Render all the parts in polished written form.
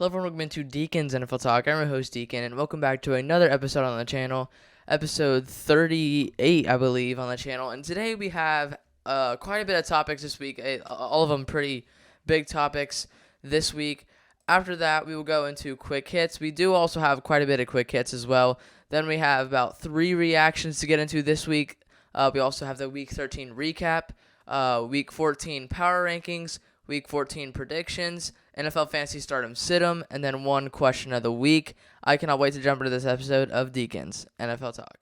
Hello everyone, welcome to Deacon's NFL Talk. I'm your host Deacon, and welcome back to another episode on the channel, episode 38, I believe, on the channel. And today we have quite a bit of topics this week, all of them pretty big topics this week. After that, we will go into quick hits. We do also have quite a bit of quick hits as well. Then we have about 3 reactions to get into this week. We also have the Week 13 recap, Week 14 power rankings, Week 14 predictions, NFL Fantasy Stardom Sit-'em, and then one question of the week. I cannot wait to jump into this episode of Deacon's NFL Talk.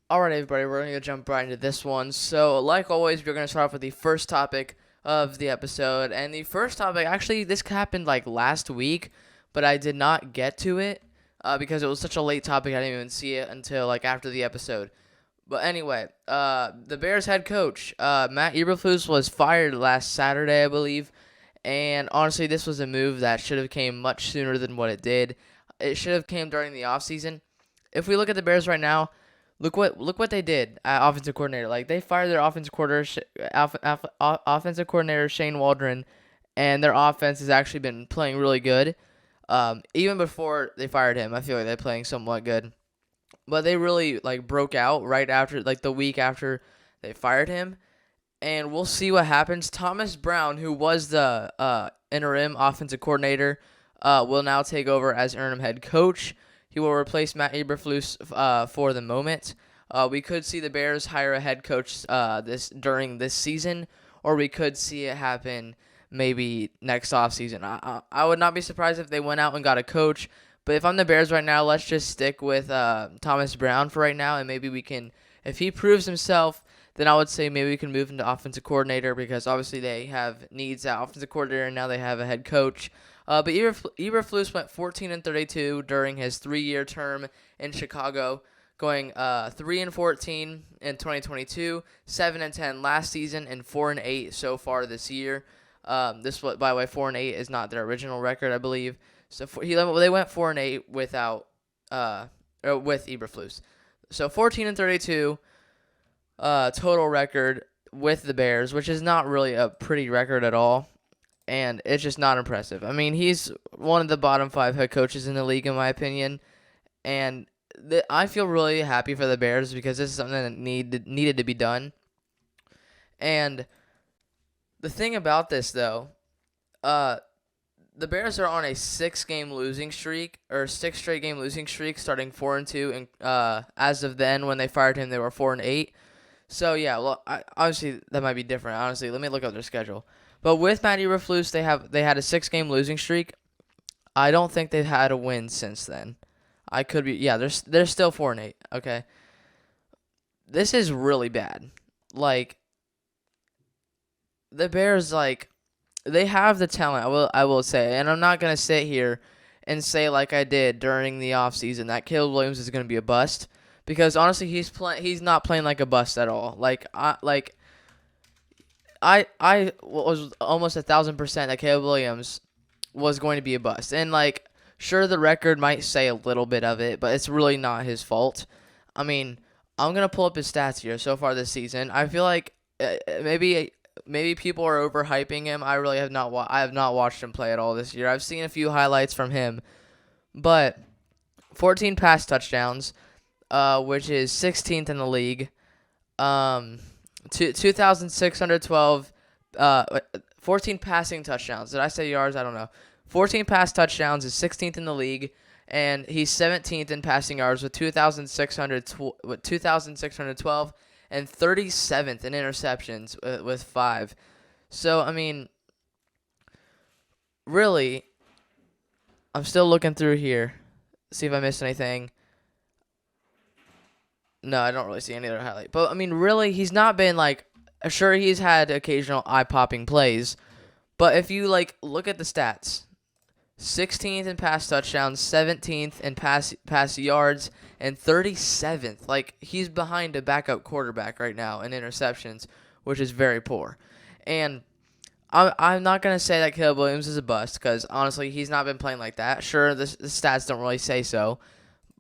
Alright, everybody, we're going to jump right into this one. So, like always, we're going to start off with the first topic of the episode. And the first topic, actually, this happened like last week, but I did not get to it because it was such a late topic. I didn't even see it until like after the episode. But anyway, the Bears head coach, Matt Eberflus, was fired last Saturday, I believe. And honestly, this was a move that should have came much sooner than what it did. It should have came during the offseason. If we look at the Bears right now, Look what they did at offensive coordinator. Like, they fired their offensive coordinator Shane Waldron, and their offense has actually been playing really good. Even before they fired him, I feel like they're playing somewhat good. But they really broke out right after, the week after they fired him, and we'll see what happens. Thomas Brown, who was the interim offensive coordinator, will now take over as interim head coach. He will replace Matt Eberflus for the moment. We could see the Bears hire a head coach during this season, or we could see it happen maybe next offseason. I would not be surprised if they went out and got a coach, but if I'm the Bears right now, let's just stick with Thomas Brown for right now, and maybe we can, if he proves himself, then I would say maybe we can move into offensive coordinator, because obviously they have needs at offensive coordinator, and now they have a head coach. But Eberflus went 14-32 during his 3-year term in Chicago, going 3-14 in 2022, 7-10 last season, and 4-8 so far this year. By the way, 4-8 is not their original record, I believe. So they went 4-8 with Eberflus. So 14-32 total record with the Bears, which is not really a pretty record at all. And it's just not impressive. I mean, he's one of the bottom 5 head coaches in the league, in my opinion. And I feel really happy for the Bears, because this is something that needed to be done. And the thing about this, though, the Bears are on a 6-game losing streak, or 6 straight game losing streak, starting 4-2. And as of then, when they fired him, they were 4-8. So yeah, well, obviously that might be different. Honestly, let me look up their schedule. But with Matt Eberflus, they had a 6-game losing streak. I don't think they've had a win since then. I could be, yeah. They're still 4-8. Okay, this is really bad. Like, the Bears, they have the talent. I will say, and I'm not gonna sit here and say like I did during the offseason that Caleb Williams is gonna be a bust, because honestly, he's not playing like a bust at all. I was almost 1,000% that Caleb Williams was going to be a bust. And, sure, the record might say a little bit of it, but it's really not his fault. I mean, I'm going to pull up his stats here so far this season. I feel like maybe people are overhyping him. I have not watched him play at all this year. I've seen a few highlights from him. But 14 pass touchdowns, which is 16th in the league. 2,612, 14 passing touchdowns. Did I say yards? I don't know. 14 pass touchdowns is 16th in the league, and he's 17th in passing yards with 2,612, and 37th in interceptions with 5. So, I mean, really, I'm still looking through here, see if I missed anything. No, I don't really see any other highlight. But, I mean, really, he's not been, sure, he's had occasional eye-popping plays. But if you, look at the stats, 16th in pass touchdowns, 17th in pass yards, and 37th. He's behind a backup quarterback right now in interceptions, which is very poor. And I'm not gonna say that Caleb Williams is a bust because honestly, he's not been playing like that. Sure, the stats don't really say so,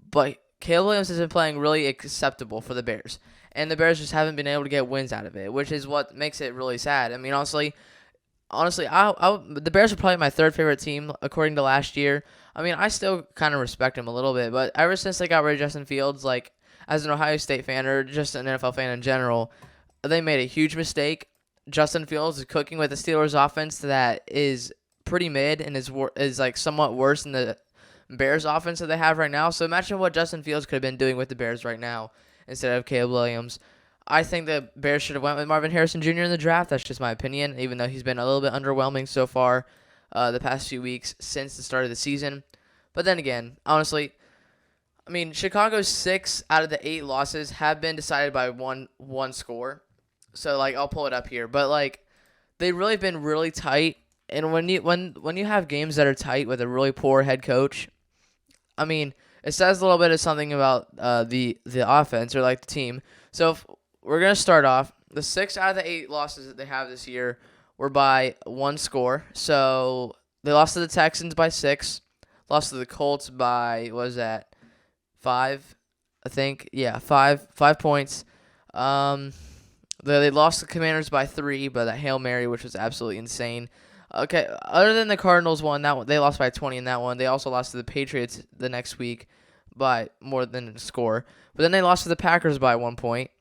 but Caleb Williams has been playing really acceptable for the Bears, and the Bears just haven't been able to get wins out of it, which is what makes it really sad. I mean, honestly, the Bears are probably my third favorite team according to last year. I mean, I still kind of respect him a little bit, but ever since they got rid of Justin Fields, like as an Ohio State fan or just an NFL fan in general, they made a huge mistake. Justin Fields is cooking with the Steelers offense that is pretty mid and is like somewhat worse than the Bears offense that they have right now. So imagine what Justin Fields could have been doing with the Bears right now instead of Caleb Williams. I think the Bears should have went with Marvin Harrison Jr. in the draft. That's just my opinion, even though he's been a little bit underwhelming so far the past few weeks since the start of the season. But then again, honestly, I mean, Chicago's 6 out of the 8 losses have been decided by one score. So like I'll pull it up here, but like they've really been really tight. And when you have games that are tight with a really poor head coach, I mean, it says a little bit of something about the offense or like the team. So if we're gonna start off, the 6 out of the 8 losses that they have this year were by one score. So they lost to the Texans by 6, lost to the Colts by what was that 5, I think. Yeah, 5 points. They lost the Commanders by 3, but that Hail Mary, which was absolutely insane. Okay, other than the Cardinals one, that one they lost by 20 in that one. They also lost to the Patriots the next week by more than a score. But then they lost to the Packers by 1 point.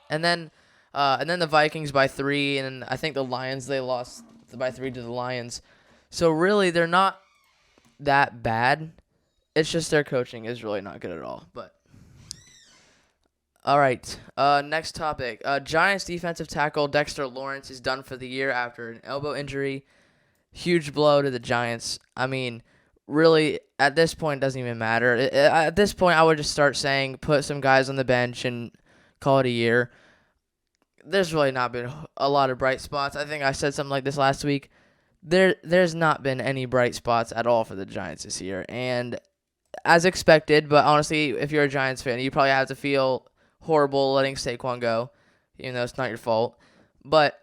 And then the Vikings by 3, and I think the Lions, they lost by 3 to the Lions. So really, they're not that bad. It's just their coaching is really not good at all. But all right, next topic. Giants defensive tackle Dexter Lawrence is done for the year after an elbow injury. Huge blow to the Giants. I mean, really, at this point, it doesn't even matter. At this point, I would just start saying put some guys on the bench and call it a year. There's really not been a lot of bright spots. I think I said something like this last week. There's not been any bright spots at all for the Giants this year. And as expected, but honestly, if you're a Giants fan, you probably have to feel horrible letting Saquon go, even though it's not your fault. But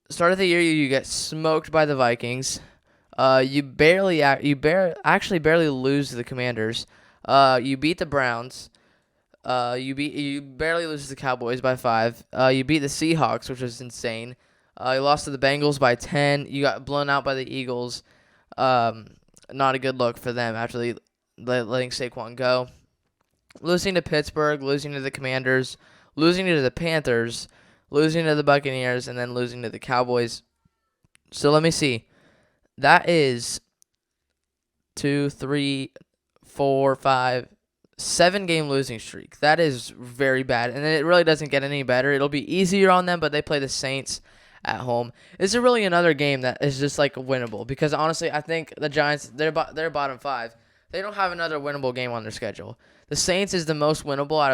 start of the year, you get smoked by the Vikings. You actually barely lose to the Commanders. You beat the Browns. You barely lose to the Cowboys by 5. You beat the Seahawks, which was insane. You lost to the Bengals by 10. You got blown out by the Eagles. Not a good look for them after letting Saquon go. Losing to Pittsburgh, losing to the Commanders, losing to the Panthers, losing to the Buccaneers, and then losing to the Cowboys. So let me see. That is 2, 3, 4, 5, 7-game losing streak. That is very bad, and it really doesn't get any better. It'll be easier on them, but they play the Saints at home. Is there really another game that is just like winnable? Because honestly, I think the Giants, they're bottom 5. They don't have another winnable game on their schedule. The Saints is the most winnable out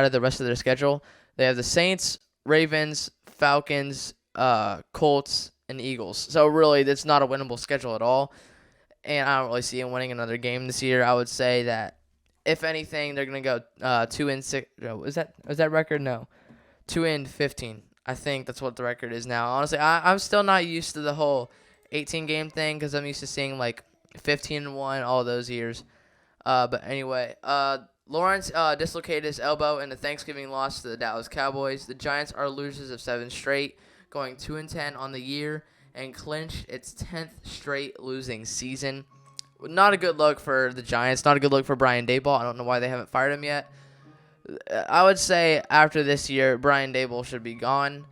of the rest of their schedule. They have the Saints, Ravens, Falcons, Colts, and Eagles. So really, it's not a winnable schedule at all. And I don't really see them winning another game this year. I would say that if anything, they're gonna go 2-6. Is that record? No, 2-15. I think that's what the record is now. Honestly, I'm still not used to the whole 18-game thing because I'm used to seeing like 15-1 all those years. But anyway, Lawrence dislocated his elbow in the Thanksgiving loss to the Dallas Cowboys. The Giants are losers of 7 straight, going 2-10 on the year, and clinched its 10th straight losing season. Not a good look for the Giants. Not a good look for Brian Daboll. I don't know why they haven't fired him yet. I would say after this year, Brian Daboll should be gone.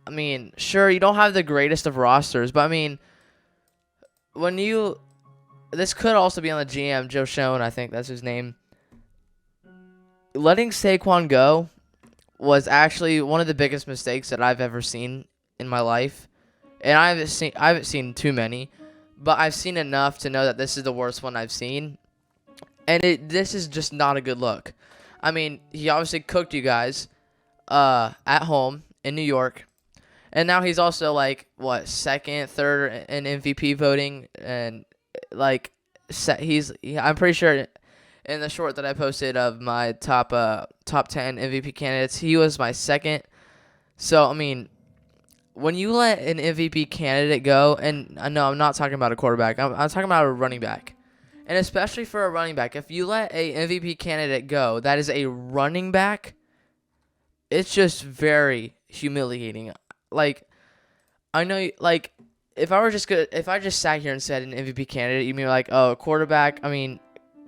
I mean, sure, you don't have the greatest of rosters, but I mean, this could also be on the GM, Joe Schoen, I think that's his name. Letting Saquon go was actually one of the biggest mistakes that I've ever seen in my life. And I haven't seen too many, but I've seen enough to know that this is the worst one I've seen. And this is just not a good look. I mean, he obviously cooked you guys at home in New York. And now he's also like, second, third in MVP voting, and like I'm pretty sure in the short that I posted of my top 10 MVP candidates, he was my second. So I mean, when you let an MVP candidate go, and no, I'm not talking about a quarterback. I'm talking about a running back. And especially for a running back, if you let a MVP candidate go, that is a running back, it's just very humiliating. Like, I know, like, if I just sat here and said an MVP candidate, you'd be like, oh, a quarterback. I mean,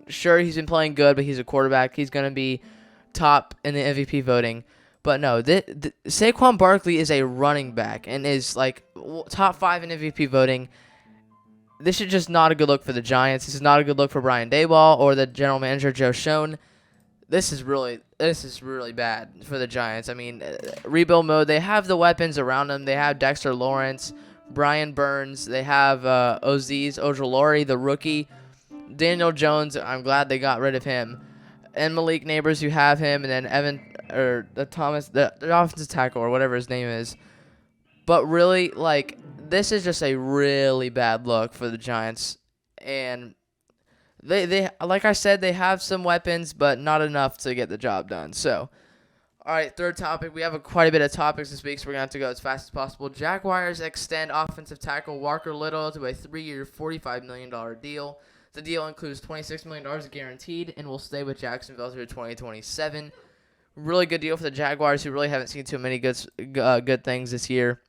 sure, he's been playing good, but he's a quarterback. He's gonna be top in the MVP voting. But no, Saquon Barkley is a running back and is like top 5 in MVP voting. This is just not a good look for the Giants. This is not a good look for Brian Daboll or the general manager Joe Schoen. This is really bad for the Giants. I mean, rebuild mode. They have the weapons around them. They have Dexter Lawrence, Brian Burns. They have Azeez Ojulari, the rookie. Daniel Jones. I'm glad they got rid of him. And Malik Neighbors, you have him, and then Evan or the offensive tackle or whatever his name is. But really, like, this is just a really bad look for the Giants, and they like I said, they have some weapons, but not enough to get the job done. So, all right, third topic. We have quite a bit of topics this week, so we're going to have to go as fast as possible. Jaguars extend offensive tackle Walker Little to a 3-year, $45 million deal. The deal includes $26 million guaranteed and will stay with Jacksonville through 2027. Really good deal for the Jaguars, who really haven't seen too many good things this year.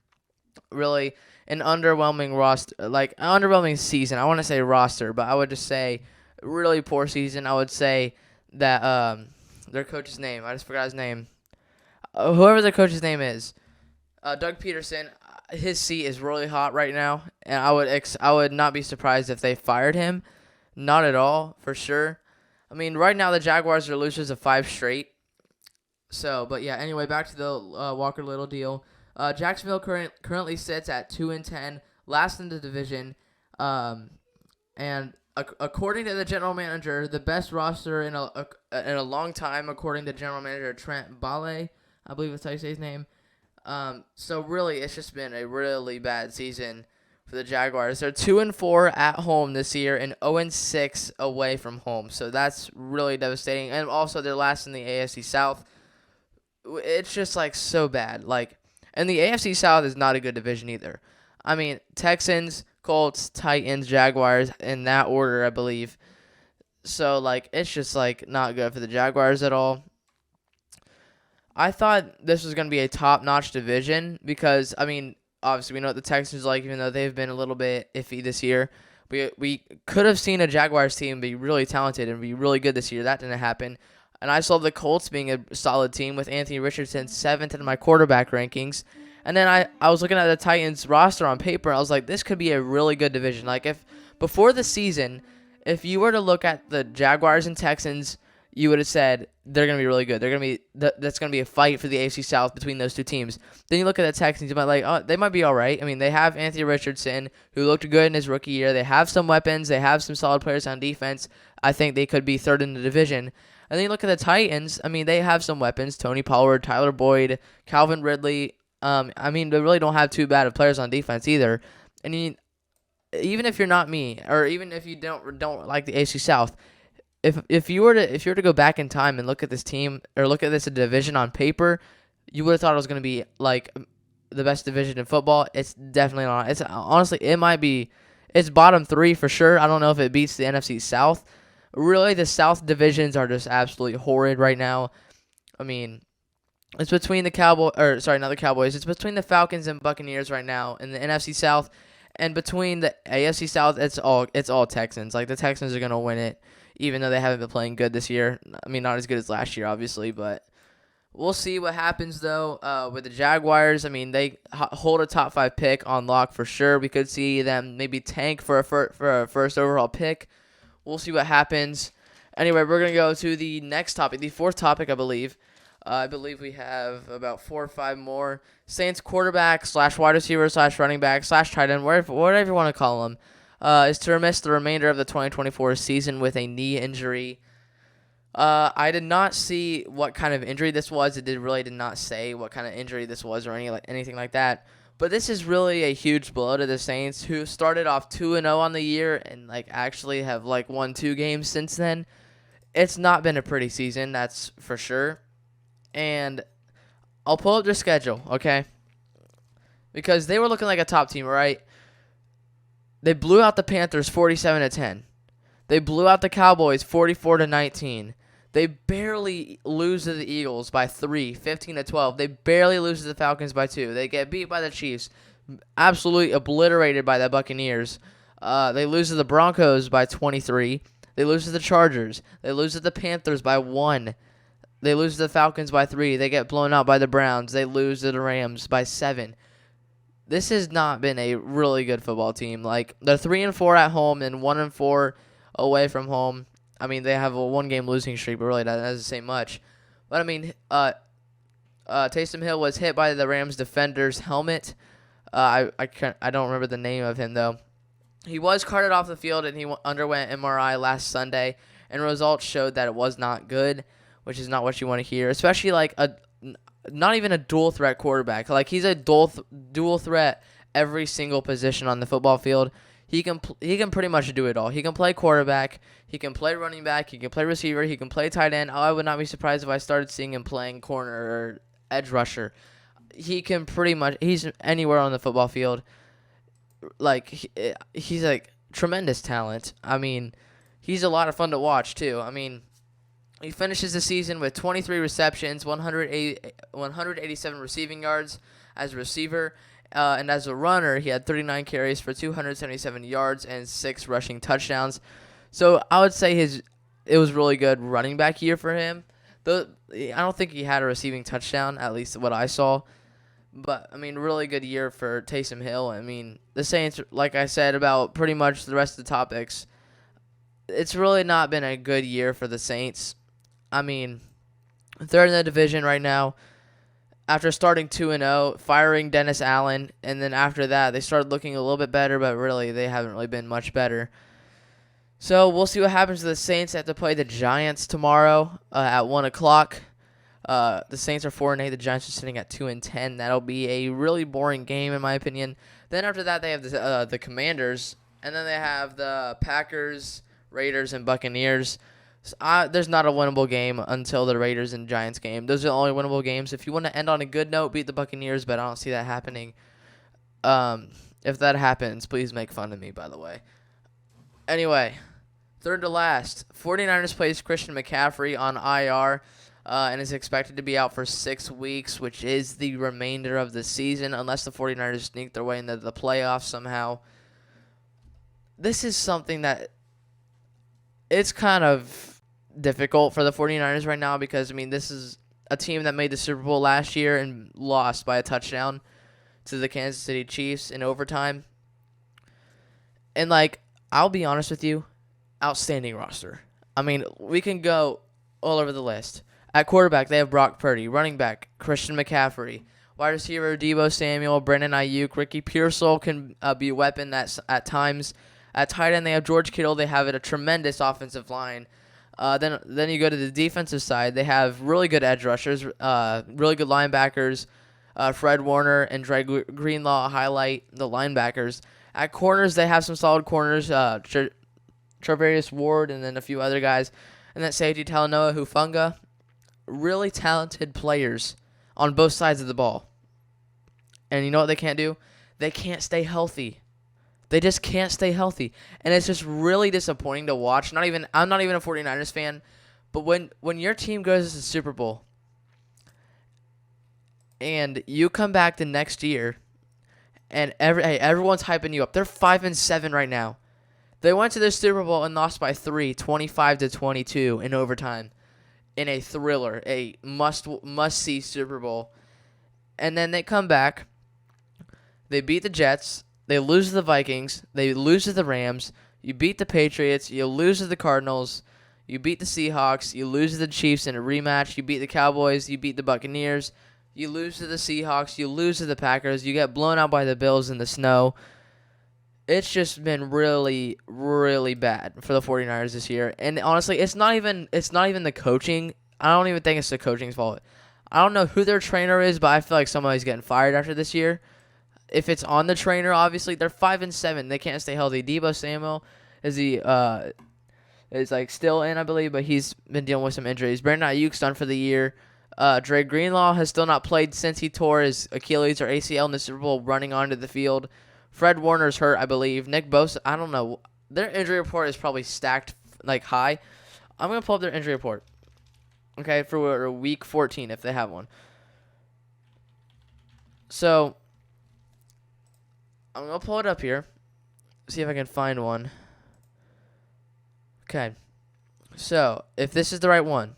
Really an underwhelming season. I want to say roster, but I would just say really poor season. I would say that their coach's name, I just forgot his name. Whoever the coach's name is, Doug Peterson, his seat is really hot right now, and I would not be surprised if they fired him. Not at all, for sure. I mean, right now the Jaguars are losers of 5 straight. So, but yeah, anyway, back to the Walker Little deal. Jacksonville currently sits at 2-10, last in the division, and according to the general manager, the best roster in a long time, according to general manager Trent Bale, I believe that's how you say his name. So really, it's just been a really bad season for the Jaguars. They're 2-4 at home this year and 0-6 away from home. So that's really devastating. And also, they're last in the AFC South. It's just like so bad. And the AFC South is not a good division either. I mean, Texans, Colts, Titans, Jaguars in that order, I believe. So it's just not good for the Jaguars at all. I thought this was going to be a top-notch division because, I mean, obviously we know what the Texans are like, even though they've been a little bit iffy this year. We could have seen a Jaguars team be really talented and be really good this year. That didn't happen. And I saw the Colts being a solid team with Anthony Richardson 7th in my quarterback rankings. And then I was looking at the Titans roster on paper. I was like, this could be a really good division. If before the season, if you were to look at the Jaguars and Texans, you would have said they're going to be really good. They're going to be that's going to be a fight for the AFC South between those two teams. Then you look at the Texans, you might oh, they might be all right. I mean, they have Anthony Richardson, who looked good in his rookie year. They have some weapons. They have some solid players on defense. I think they could be third in the division. And then you look at the Titans. I mean, they have some weapons. Tony Pollard, Tyler Boyd, Calvin Ridley. I mean, they really don't have too bad of players on defense either. And even if you're not me, or even if you don't like the AFC South, if you were to go back in time and look at this team or look at this division on paper, you would have thought it was going to be the best division in football. It's definitely not. It's honestly, it's bottom 3 for sure. I don't know if it beats the NFC South. Really, the South divisions are just absolutely horrid right now. I mean, it's between the not the Cowboys. It's between the Falcons and Buccaneers right now in the NFC South, and between the AFC South, it's all Texans. The Texans are gonna win it, even though they haven't been playing good this year. I mean, not as good as last year, obviously, but we'll see what happens though. With the Jaguars, I mean, they hold a top 5 pick on lock for sure. We could see them maybe tank for a first overall pick. We'll see what happens. Anyway, we're going to go to the next topic, the 4th topic, I believe. I believe we have about 4 or 5 more. Saints quarterback / wide receiver / running back / tight end, whatever you want to call him, is to miss the remainder of the 2024 season with a knee injury. I did not see what kind of injury this was. It really did not say what kind of injury this was or anything like that. But this is really a huge blow to the Saints, who started off 2-0 on the year and actually have won 2 games since then. It's not been a pretty season, that's for sure. And I'll pull up their schedule, okay? because they were looking like a top team, right? They blew out the Panthers 47-10. They blew out the Cowboys 44-19. They barely lose to the Eagles by 3, 15-12. They barely lose to the Falcons by 2. They get beat by the Chiefs, absolutely obliterated by the Buccaneers. They lose to the Broncos by 23. They lose to the Chargers. They lose to the Panthers by 1. They lose to the Falcons by 3. They get blown out by the Browns. They lose to the Rams by 7. This has not been a really good football team. Like, they're 3-4 at home and 1-4 away from home. I mean, they have a 1-game losing streak, but really that doesn't say much. But I mean, Taysom Hill was hit by the Rams defender's helmet. I don't remember the name of him though. He was carted off the field and he underwent MRI last Sunday, and results showed that it was not good, which is not what you want to hear, especially like not even a dual threat quarterback. Like, he's a dual threat every single position on the football field. He can pretty much do it all. He can play quarterback, he can play running back, he can play receiver, he can play tight end. I would not be surprised if I started seeing him playing corner or edge rusher. He can pretty much, he's anywhere on the football field. Like, he's like tremendous talent. I mean, he's a lot of fun to watch too. I mean, he finishes the season with 23 receptions, 187 receiving yards as a receiver, and as a runner, he had 39 carries for 277 yards and 6 rushing touchdowns. So I would say it was really good running back year for him. I don't think he had a receiving touchdown, at least what I saw. But, I mean, really good year for Taysom Hill. I mean, the Saints, like I said about pretty much the rest of the topics, it's really not been a good year for the Saints. I mean, they're in the division right now. After starting 2-0, firing Dennis Allen, and then after that, they started looking a little bit better, but really, they haven't really been much better. So, we'll see what happens to the Saints. They have to play the Giants tomorrow at 1 o'clock. The Saints are 4-8. The Giants are sitting at 2-10. That'll be a really boring game, in my opinion. Then after that, they have the Commanders, and then they have the Packers, Raiders, and Buccaneers. So, there's not a winnable game until the Raiders and Giants game. Those are the only winnable games. If you want to end on a good note, beat the Buccaneers, but I don't see that happening. If that happens, please make fun of me, by the way. Anyway, third to last, 49ers plays Christian McCaffrey on IR. And is expected to be out for 6 weeks, which is the remainder of the season, unless the 49ers sneak their way into the playoffs somehow. This is something that it's kind of difficult for the 49ers right now because, I mean, this is a team that made the Super Bowl last year and lost by a touchdown to the Kansas City Chiefs in overtime. And, like, I'll be honest with you, outstanding roster. I mean, we can go all over the list. At quarterback, they have Brock Purdy. Running back, Christian McCaffrey. Wide receiver, Deebo Samuel, Brandon Ayuk. Ricky Pearsall can be a weapon at times. At tight end, they have George Kittle. They have a tremendous offensive line. Then you go to the defensive side. They have really good edge rushers, really good linebackers. Fred Warner and Dre Greenlaw highlight the linebackers. At corners, they have some solid corners. Travarius Ward and then a few other guys. And then safety, Talanoa Hufanga. Really talented players on both sides of the ball. And you know what they can't do? They can't stay healthy. They just can't stay healthy. And it's just really disappointing to watch. I'm not even a 49ers fan, but when your team goes to the Super Bowl and you come back the next year and everyone's hyping you up. They're 5-7 right now. They went to the Super Bowl and lost by 3, 25-22 in overtime. In a thriller, a must-see Super Bowl. And then they come back. They beat the Jets. They lose to the Vikings. They lose to the Rams. You beat the Patriots. You lose to the Cardinals. You beat the Seahawks. You lose to the Chiefs in a rematch. You beat the Cowboys. You beat the Buccaneers. You lose to the Seahawks. You lose to the Packers. You get blown out by the Bills in the snow. It's just been really, really bad for the 49ers this year. And honestly, it's not even the coaching. I don't even think it's the coaching's fault. I don't know who their trainer is, but I feel like somebody's getting fired after this year. If it's on the trainer, obviously, they're 5-7. They can't stay healthy. Deebo Samuel is like still in, I believe, but he's been dealing with some injuries. Brandon Ayuk's done for the year. Dre Greenlaw has still not played since he tore his Achilles or ACL in the Super Bowl running onto the field. Fred Warner's hurt, I believe. Nick Bosa, I don't know. Their injury report is probably stacked like high. I'm going to pull up their injury report. Okay, for week 14 if they have one. So, I'm going to pull it up here. See if I can find one. Okay. So, if this is the right one.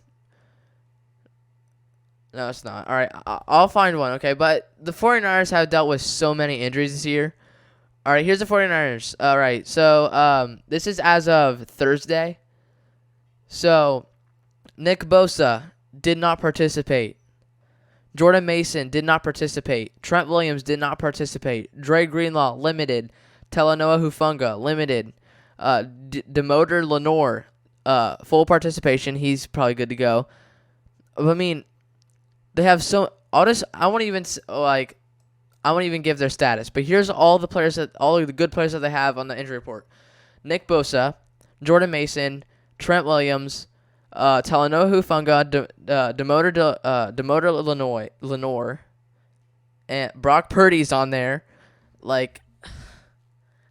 No, it's not. All right, I'll find one, okay? But the 49ers have dealt with so many injuries this year. All right, here's the 49ers. All right, so this is as of Thursday. So, Nick Bosa did not participate. Jordan Mason did not participate. Trent Williams did not participate. Dre Greenlaw, limited. Talanoa Hufanga, limited. Demoter Lenore, full participation. He's probably good to go. I mean, they have so. I won't even give their status. But here's all the good players that they have on the injury report: Nick Bosa, Jordan Mason, Trent Williams, Talanoa Hufanga, Demoter Lenore, and Brock Purdy's on there. Like,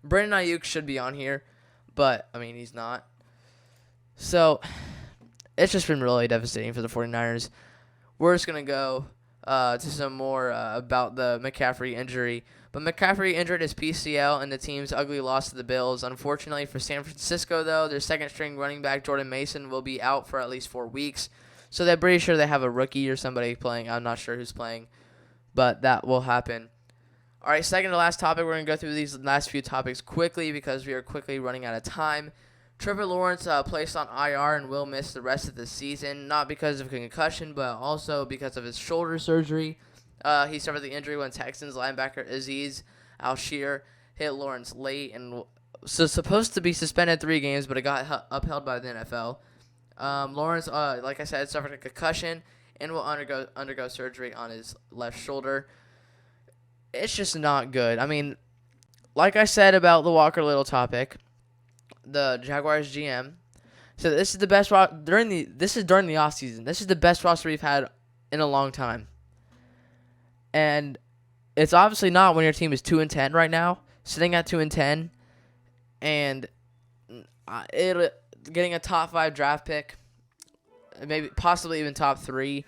Brandon Ayuk should be on here, but I mean he's not. So it's just been really devastating for the 49ers. We're just going to go to some more about the McCaffrey injury. But McCaffrey injured his PCL in the team's ugly loss to the Bills. Unfortunately for San Francisco, though, their second-string running back, Jordan Mason, will be out for at least 4 weeks. So they're pretty sure they have a rookie or somebody playing. I'm not sure who's playing, but that will happen. All right, second to last topic. We're going to go through these last few topics quickly because we are quickly running out of time. Trevor Lawrence placed on IR and will miss the rest of the season, not because of concussion, but also because of his shoulder surgery. He suffered the injury when Texans linebacker Azeez Al-Shir hit Lawrence late and was supposed to be suspended 3 games, but it got upheld by the NFL. Lawrence, like I said, suffered a concussion and will undergo surgery on his left shoulder. It's just not good. I mean, like I said about the Walker Little topic, the Jaguars GM. So this is the best during the offseason. This is the best roster we've had in a long time. And it's obviously not when your team is 2-10 right now, sitting at 2-10, and getting a top 5 draft pick, maybe possibly even top 3.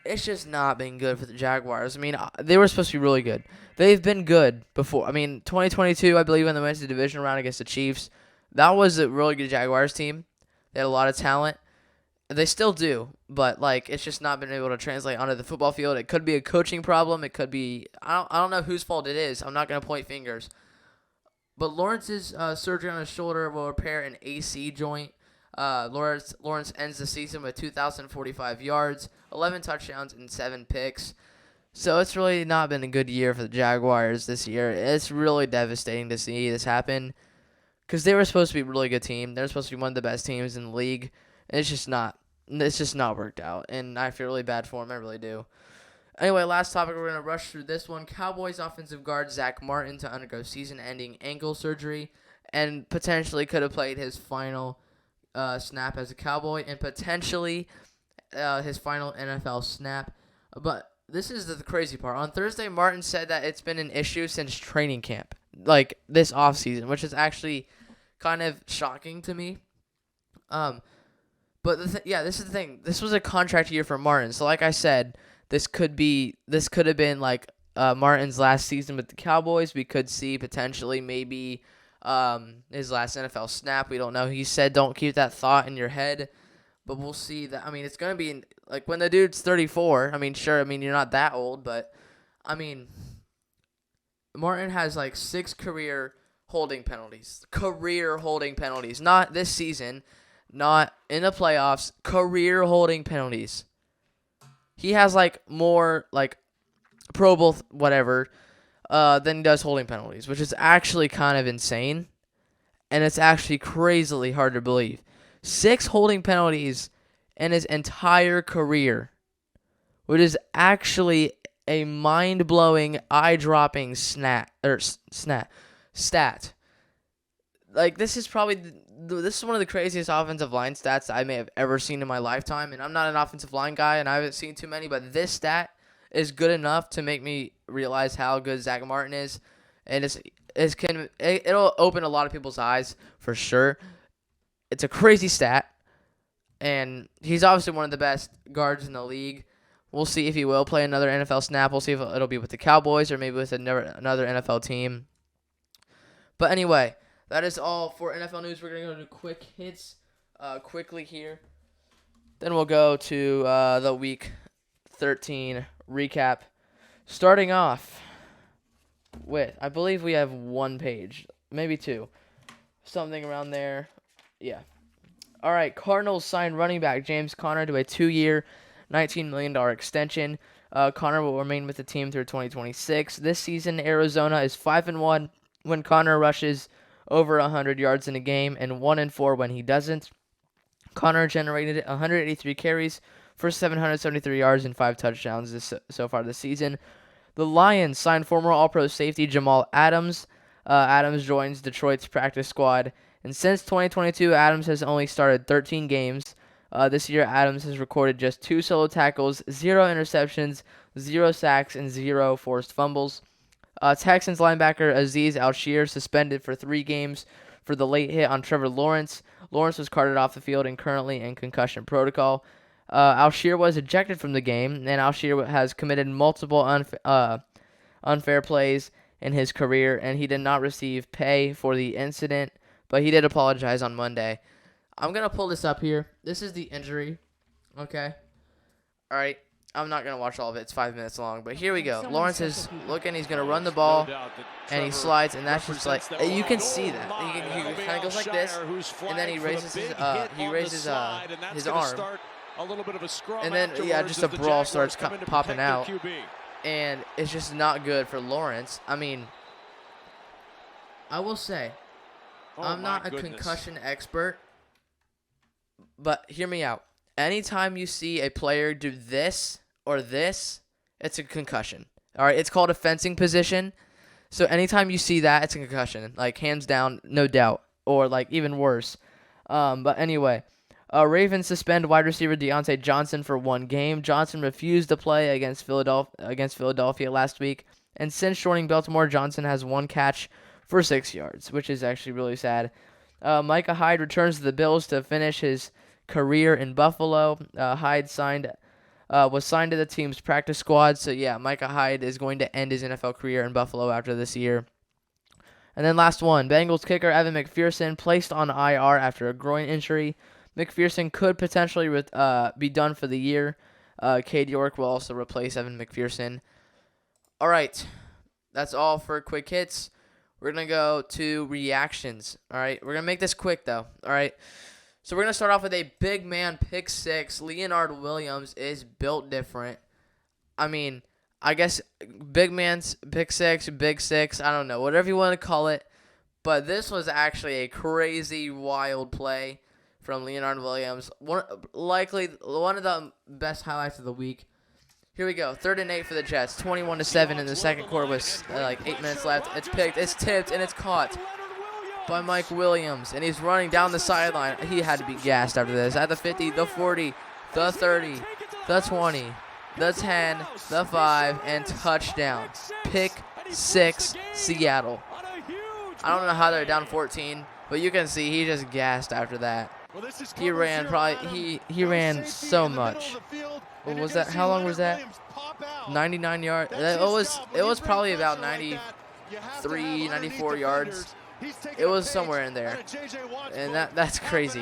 It's just not been good for the Jaguars. I mean, they were supposed to be really good. They've been good before. I mean, 2022, I believe, when they went to the division round against the Chiefs, that was a really good Jaguars team. They had a lot of talent. They still do, but like it's just not been able to translate onto the football field. It could be a coaching problem. It could be I don't know whose fault it is. I'm not gonna point fingers. But Lawrence's surgery on his shoulder will repair an AC joint. Lawrence ends the season with 2,045 yards, 11 touchdowns, and 7 picks. So it's really not been a good year for the Jaguars this year. It's really devastating to see this happen because they were supposed to be a really good team. They were supposed to be one of the best teams in the league. And it's just not worked out. And I feel really bad for them. I really do. Anyway, last topic. We're going to rush through this one. Cowboys offensive guard Zack Martin to undergo season-ending ankle surgery and potentially could have played his final snap as a Cowboy and potentially his final NFL snap. But this is the crazy part. On Thursday, Martin said that it's been an issue since training camp, like this offseason, which is actually kind of shocking to me. But this is the thing. This was a contract year for Martin. So like I said, this could have been like Martin's last season with the Cowboys. We could see potentially maybe his last NFL snap. We don't know. He said don't keep that thought in your head. But we'll see that. I mean, it's going to be like when the dude's 34. I mean, sure. I mean, you're not that old, but I mean, Martin has like 6 career holding penalties. Career holding penalties. Not this season. Not in the playoffs. Career holding penalties. He has like more like Pro Bowl whatever than he does holding penalties, which is actually kind of insane. And it's actually crazily hard to believe. 6 holding penalties in his entire career, which is actually a mind-blowing, eye-dropping stat. like this is probably this is one of the craziest offensive line stats I may have ever seen in my lifetime. And I'm not an offensive line guy, and I haven't seen too many, but this stat is good enough to make me realize how good Zack Martin is, and it'll open a lot of people's eyes for sure. It's a crazy stat, and he's obviously one of the best guards in the league. We'll see if he will play another NFL snap. We'll see if it'll be with the Cowboys or maybe with another NFL team. But anyway, that is all for NFL news. We're going to go to quick hits quickly here. Then we'll go to the Week 13 recap. Starting off with, I believe we have one page, maybe two. Something around there. Yeah. All right, Cardinals signed running back James Conner to a 2-year, $19 million extension. Conner will remain with the team through 2026. This season, Arizona is 5-1 when Conner rushes over 100 yards in a game and 1-4 when he doesn't. Conner generated 183 carries for 773 yards and 5 touchdowns so far this season. The Lions signed former All-Pro safety Jamal Adams. Adams joins Detroit's practice squad. And since 2022, Adams has only started 13 games. This year, Adams has recorded just 2 solo tackles, 0 interceptions, 0 sacks, and 0 forced fumbles. Texans linebacker Azeez Al-Shir suspended for 3 games for the late hit on Trevor Lawrence. Lawrence was carted off the field and currently in concussion protocol. Al-Shir was ejected from the game, and Al-Shir has committed multiple unfair plays in his career, and he did not receive pay for the incident, but he did apologize on Monday. I'm going to pull this up here. This is the injury, okay? All right. I'm not going to watch all of it. It's 5 minutes long, but here we go. Lawrence is looking. He's going to run the ball, and he slides, and that's just like, you can see that. He kind of goes like this, and then he raises his arm. And then, just a brawl starts popping out, and it's just not good for Lawrence. I mean, I will say, I'm not a concussion expert, but hear me out. Anytime you see a player do this or this, it's a concussion. All right, it's called a fencing position. So anytime you see that, it's a concussion, like hands down, no doubt, or like even worse. But anyway, Ravens suspend wide receiver Deontay Johnson for 1 game. Johnson refused to play against Philadelphia last week, and since joining Baltimore, Johnson has 1 catch for 6 yards, which is actually really sad. Micah Hyde returns to the Bills to finish his career in Buffalo. Hyde was signed to the team's practice squad, so yeah, Micah Hyde is going to end his NFL career in Buffalo after this year. And then last one, Bengals kicker Evan McPherson placed on IR after a groin injury. McPherson could potentially be done for the year. Cade York will also replace Evan McPherson. All right, that's all for quick hits. We're going to go to reactions. All right, we're going to make this quick, though. All right. So we're going to start off with a big man pick 6. Leonard Williams is built different. I mean, I guess big man's pick 6, big 6, I don't know, whatever you want to call it. But this was actually a crazy, wild play from Leonard Williams. Likely one of the best highlights of the week. Here we go. 3rd and 8 for the Jets. 21-7 in the second quarter with like 8 minutes left. It's picked, it's tipped, and it's caught by Mike Williams, and he's running down the sideline. He had to be gassed after this. At the 50, the 40, the 30, the 20, the 10, the 5, and touchdown. Pick 6, Seattle. I don't know how they're down 14, but you can see he just gassed after that. He ran he ran so much. What was that? How long was that? 99 yards. It was probably about 93, 94 yards. It was somewhere in there, and that's crazy.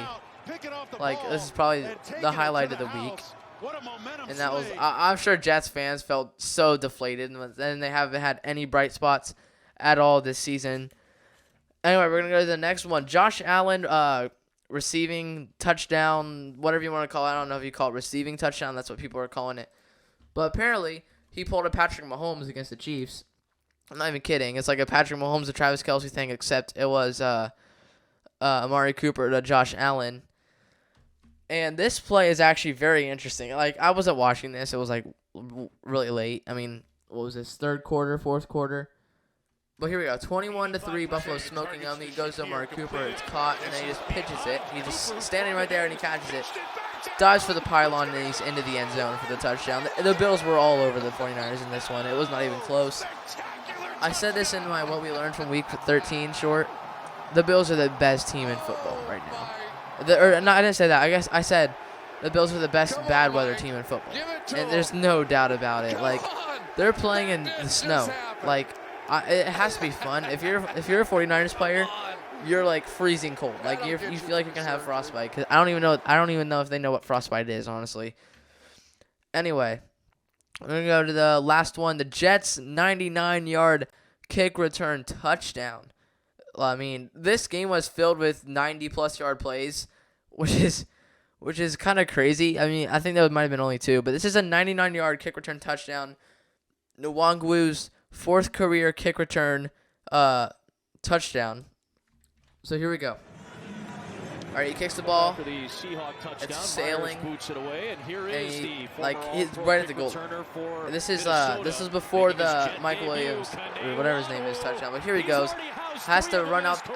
Like, this is probably the highlight of the week, and that was I'm sure Jets fans felt so deflated, and they haven't had any bright spots at all this season. Anyway, we're gonna go to the next one. Josh Allen, receiving touchdown, whatever you want to call it. I don't know if you call it receiving touchdown. That's what people are calling it, but apparently he pulled a Patrick Mahomes against the Chiefs. I'm not even kidding. It's like a Patrick Mahomes to Travis Kelce thing, except it was Amari Cooper to Josh Allen. And this play is actually very interesting. Like, I wasn't watching this. It was, like, really late. I mean, what was this, 3rd quarter, 4th quarter? But here we go, 21-3, Buffalo smoking him. He goes to Amari Cooper, it's caught, and then he just pitches it. He's just standing right there, and he catches it. Dives for the pylon, and he's into the end zone for the touchdown. The Bills were all over the 49ers in this one. It was not even close. I said this in my What We Learned from Week 13 short. The Bills are the best team in football right now. I didn't say that. I guess I said the Bills are the best bad weather team in football. And there's no doubt about it. Like, they're playing in the snow. Like, it has to be fun. If you're a 49ers player, you're like freezing cold. Like you feel like you're gonna have frostbite. Cause I don't even know if they know what frostbite is, honestly. Anyway, we're gonna go to the last one. The Jets 99-yard kick return touchdown. I mean, this game was filled with 90+ yard plays, which is kind of crazy. I mean, I think that might have been only 2, but this is a 99-yard kick return touchdown. Nwangwu's 4th career kick return touchdown. So here we go. All right, he kicks the ball. It's sailing. And he's right at the goal. This is before the Michael Williams, or whatever his name is, touchdown. But here he goes. Has to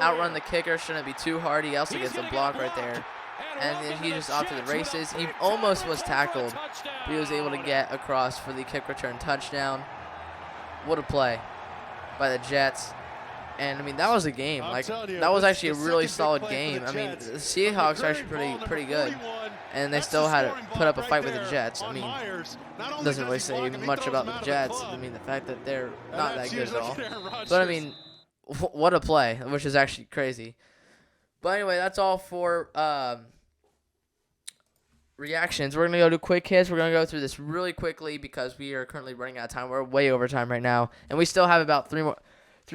outrun the kicker. Shouldn't be too hard. He also gets a block right there. And then he just off to the races. He almost was tackled, but he was able to get across for the kick return touchdown. What a play by the Jets. And, I mean, that was a game. Like, that was actually a really solid game. I mean, the Seahawks are actually pretty good. And they still had to put up a fight with the Jets. I mean, it doesn't really say much about the Jets. I mean, the fact that they're not that good at all. But, I mean, what a play, which is actually crazy. But, anyway, that's all for reactions. We're going to go to quick hits. We're going to go through this really quickly because we are currently running out of time. We're way over time right now. And we still have about three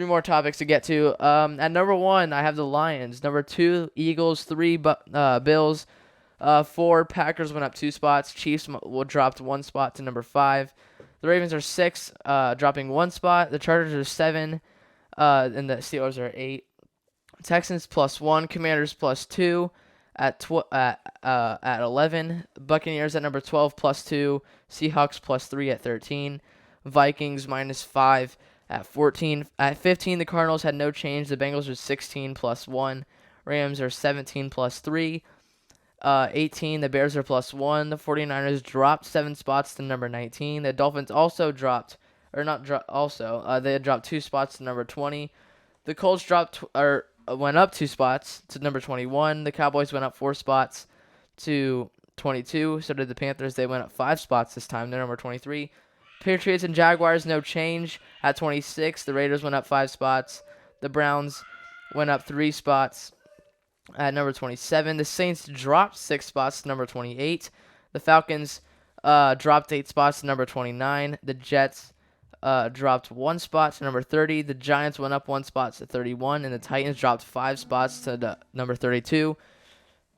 more topics to get to. At number 1, I have the Lions. Number 2, Eagles. 3, Bills. 4, Packers went up 2 spots. Chiefs dropped 1 spot to number 5. The Ravens are 6, dropping 1 spot. The Chargers are 7, and the Steelers are 8. Texans +1. Commanders +2 at 11. Buccaneers at number 12 +2. Seahawks +3 at 13. Vikings -5. At 14. At 15, the Cardinals had no change. The Bengals are 16 +1. Rams are 17 +3. 18, the Bears are +1. The 49ers dropped 7 spots to number 19. The Dolphins also they had dropped 2 spots to number 20. The Colts went up 2 spots to number 21. The Cowboys went up 4 spots to 22. So did the Panthers. They went up 5 spots this time. They're number 23. Patriots and Jaguars, no change at 26. The Raiders went up 5 spots. The Browns went up 3 spots at number 27. The Saints dropped 6 spots to number 28. The Falcons dropped 8 spots to number 29. The Jets dropped 1 spot to number 30. The Giants went up 1 spot to 31. And the Titans dropped 5 spots to number 32.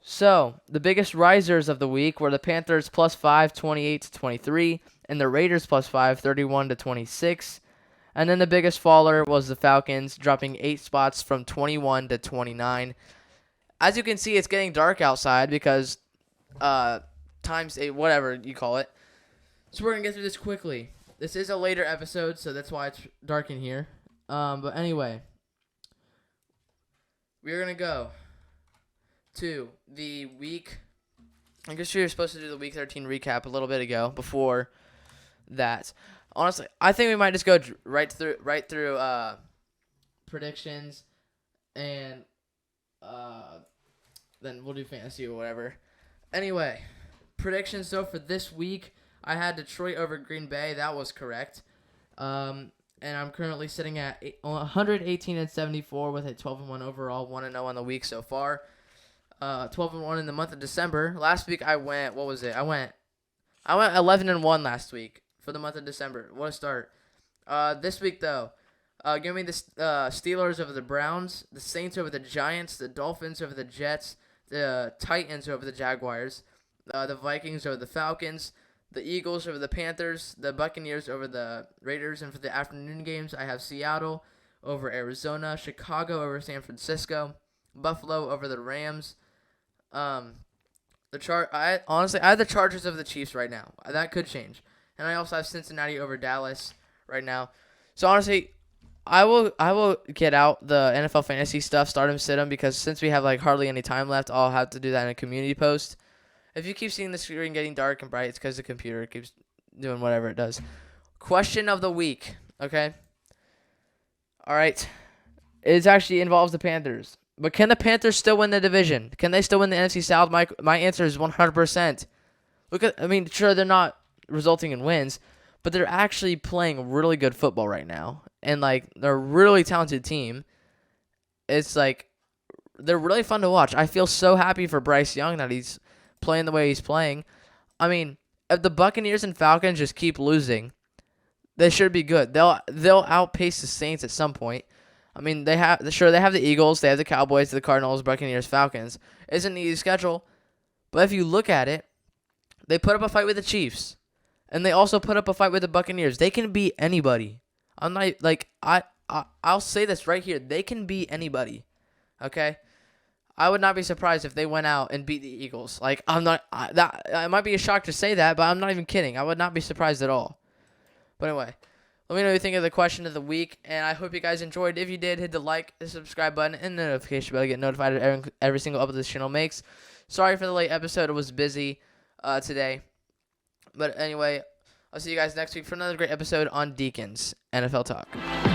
So, the biggest risers of the week were the Panthers +5, 28-23. And the Raiders +5, 31-26. And then the biggest faller was the Falcons, dropping 8 spots from 21 to 29. As you can see, it's getting dark outside because times 8, whatever you call it. So we're going to get through this quickly. This is a later episode, so that's why it's dark in here. But anyway, we're going to go to the week. I guess you were supposed to do the week 13 recap a little bit ago before that. Honestly, I think we might just go right through predictions, and then we'll do fantasy or whatever. Anyway, predictions though for this week, I had Detroit over Green Bay. That was correct. And I'm currently sitting at 118-74 with a 12-1 overall, 1-0 on the week so far. 12-1 in the month of December. Last week I went. What was it? I went 11-1 last week. For the month of December. What a start. This week, though, give me the Steelers over the Browns, the Saints over the Giants, the Dolphins over the Jets, the Titans over the Jaguars, the Vikings over the Falcons, the Eagles over the Panthers, the Buccaneers over the Raiders, and for the afternoon games, I have Seattle over Arizona, Chicago over San Francisco, Buffalo over the Rams. I have the Chargers over the Chiefs right now. That could change. And I also have Cincinnati over Dallas right now. So, honestly, I will get out the NFL fantasy stuff, start 'em, sit 'em, because since we have like hardly any time left, I'll have to do that in a community post. If you keep seeing the screen getting dark and bright, it's because the computer keeps doing whatever it does. Question of the week, okay? All right. It actually involves the Panthers. But can the Panthers still win the division? Can they still win the NFC South? My answer is 100%. Sure, they're not resulting in wins, but they're actually playing really good football right now. And, like, they're a really talented team. It's, like, they're really fun to watch. I feel so happy for Bryce Young that he's playing the way he's playing. I mean, if the Buccaneers and Falcons just keep losing, they should be good. They'll outpace the Saints at some point. I mean, they have the Eagles, they have the Cowboys, the Cardinals, Buccaneers, Falcons. It's an easy schedule, but if you look at it, they put up a fight with the Chiefs, and they also put up a fight with the Buccaneers. They can beat anybody. I'm not like I'll say this right here. They can beat anybody. Okay, I would not be surprised if they went out and beat the Eagles. Like it might be a shock to say that, but I'm not even kidding. I would not be surprised at all. But anyway. Let me know what you think of the question of the week, and I hope you guys enjoyed. If you did, hit the like, the subscribe button, and the notification bell to get notified of every single upload this channel makes. Sorry for the late episode. It was busy today. But anyway, I'll see you guys next week for another great episode on Deacon's NFL Talk.